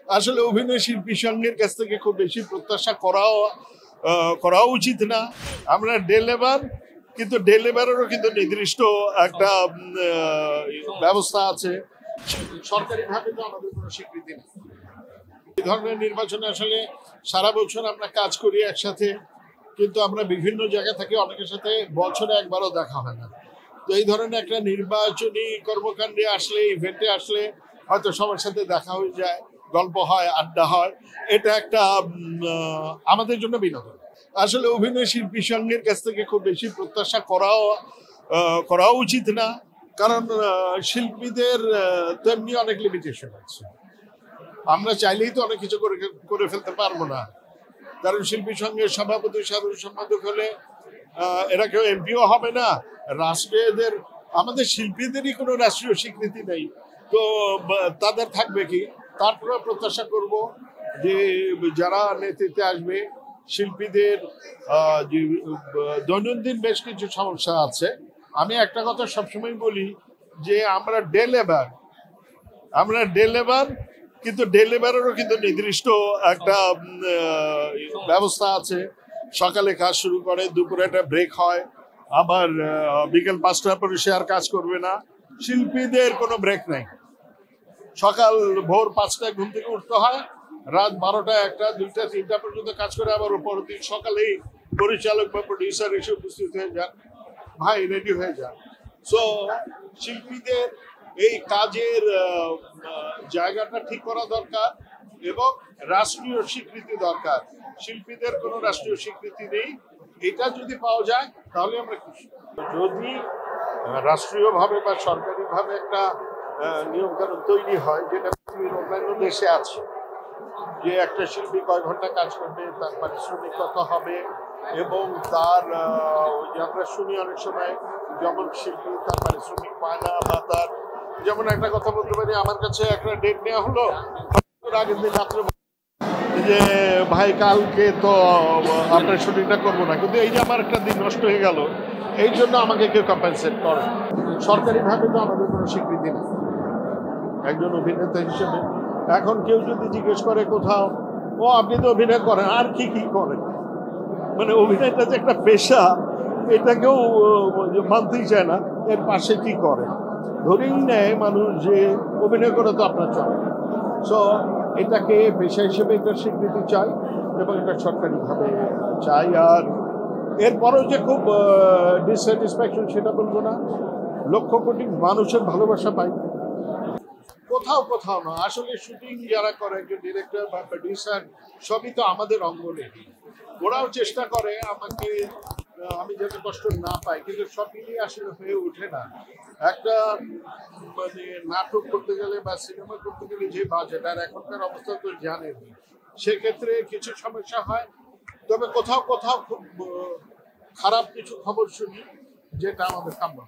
আসলে অভিনয় শিল্পী সঙ্গের কাছ থেকে খুব বেশি প্রত্যাশা করা উচিত না। আমরা ডে লেবার, কিন্তু ডে লেবারেরও কিন্তু নির্দিষ্ট একটা ব্যবস্থা আছে। সরকারিভাবে তো আমাদের কোনো স্বীকৃতি নেই। এই ধরনের নির্বাচনে আসলে সারা বছর আমরা কাজ করি একসাথে, কিন্তু আমরা বিভিন্ন জায়গা থেকে অনেকের সাথে বছরে একবারও দেখা হয় না। তো এই ধরনের একটা নির্বাচনী কর্মকাণ্ডে আসলে, ইভেন্টে আসলে হয়তো সবার সাথে দেখা হয়ে যায়, গল্প হয়, আড্ডা হয়। এটা একটা আমাদের জন্য বিনোদন। আসলে অভিনয় শিল্পী সঙ্গের কাছ থেকে খুব বেশি প্রত্যাশা করা উচিত না, কারণ শিল্পীদের তেমনি অনেক লিমিটেশন আছে। আমরা চাইলেই তো অনেক কিছু করে ফেলতে পারবো না, কারণ শিল্পী সঙ্গের সভাপতি, সাধারণ সম্পাদক হলে এরা কেউ এমপিও হবে না। রাষ্ট্রীয়দের, আমাদের শিল্পীদেরই কোনো রাষ্ট্রীয় স্বীকৃতি নেই, তো তাদের থাকবে কি? তারপরে প্রত্যাশা করব যে যারা নেতৃত্বে আসবে, শিল্পীদের যে দৈনন্দিন বেশ কিছু সমস্যা আছে। আমি একটা কথা সবসময় বলি যে আমরা ডে লেবার, কিন্তু ডে লেবারেরও কিন্তু নির্দিষ্ট একটা ব্যবস্থা আছে। সকালে কাজ শুরু করে, দুপুরে একটা ব্রেক হয়, আবার বিকেল 5টার পরে সে আর কাজ করবে না। শিল্পীদের কোনো ব্রেক নেই। সকাল ভোর 5টায় ঘুম থেকে উঠতে হয়, রাত 12টা, 1টা, 2টা, 3টা পর্যন্ত কাজ করে, আবার পরের দিন সকালেই পরিচালক বা প্রডিউসার এসে উপস্থিত হয়ে যান, ভাই রেডি হয়ে যান। সো শিল্পীদের এই কাজের জায়গাটা ঠিক করা দরকার এবং রাষ্ট্রীয় স্বীকৃতি দরকার। শিল্পীদের কোনো রাষ্ট্রীয় স্বীকৃতি নেই, এটা যদি পাওয়া যায় তাহলে আমরা খুশি। যদি রাষ্ট্রীয়ভাবে বা সরকারিভাবে একটা নিয়মকানুন তৈরি হয়, যেটা অন্যান্য দেশে আছে, যে একটা শিল্পী কয় ঘন্টা কাজ করবে, তার পারিশ্রমিক কত হবে, এবং তার আমরা শুনি অনেক সময় যেমন শিল্পী তার পারিশ্রমিক পায় না, বা তার যেমন একটা কথা বলতে পারি, আমার কাছে একটা ডেট নেওয়া হলো, আগের দিন রাত্রে যে ভাই কালকে তো আপনার শুটিংটা করবো না, কিন্তু এই যে আমার একটা দিন নষ্ট হয়ে গেল, এই জন্য আমাকে কেউ কম্পেনসেট করে। সরকারিভাবে তো আমাদের কোনো স্বীকৃতি নেই একজন অভিনেতা হিসেবে। এখন কেউ যদি জিজ্ঞেস করে কোথাও, ও আপনি তো অভিনয় করেন, আর কি কি করেন? মানে অভিনয়টা যে একটা পেশা, এটাকেও মানতেই চায় না। এর পাশে কি করে ধরেই নেয় মানুষ যে অভিনয় করে তো আপনার চলে। সো এটাকে পেশা হিসেবে একটা স্বীকৃতি চাই, এবং এটা সরকারিভাবে চাই। আর এরপরেও যে খুব ডিসস্যাটিসফ্যাকশন সেটা বলবো না, লক্ষ কোটি মানুষের ভালোবাসা পাই কোথাও না। আসলে শুটিং যারা করে, একজন ডিরেক্টর বা প্রডিউসার, সবই তো আমাদের অঙ্গ নেই। ওরাও চেষ্টা করে আমাকে, আমি যাতে কষ্ট না পাই, কিন্তু সব মিলিয়ে আসলে হয়ে ওঠে না। একটা মানে নাটক করতে গেলে বা সিনেমা করতে গেলে যে বাজেট, আর এখনকার অবস্থা তো জানেন, সেক্ষেত্রে কিছু সমস্যা হয়। তবে কোথাও খুব খারাপ কিছু খবর শুনি, যেটা আমাদের কাম্য।